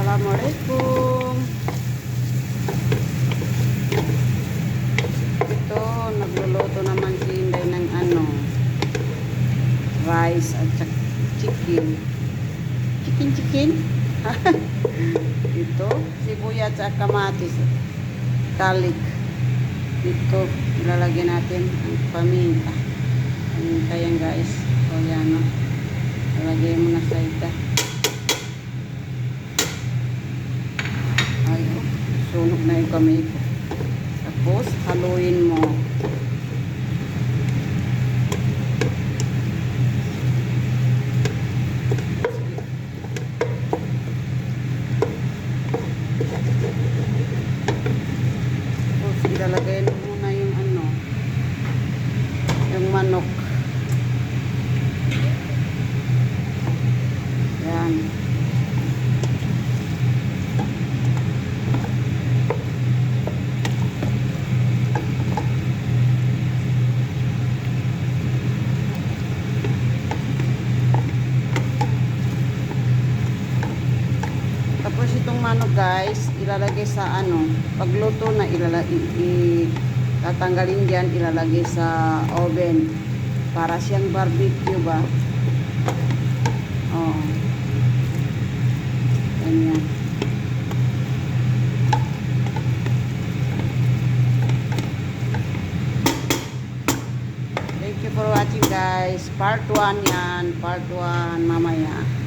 Assalamualaikum. Ito, nagluluto naman si Inday ng rice at chicken. Chicken. Ito, sibuyas at kamatis, garlic. Ito, ilalagyan natin ang paminta. Paminta yan guys. O yan o. Ilalagay mo na sa ita. Ayun, sunog na yung kamay ko. Tapos, haluin mo. Tapos, ilalagay mo muna yung yung manok. Yan. Tapos itong manok guys, ilalagay sa pagluto na tatanggalin diyan, ilalagay sa oven para siyang barbecue ba. Oh. Ganyan. Thank you for watching guys. Part 1 yan. Part 1 mamaya.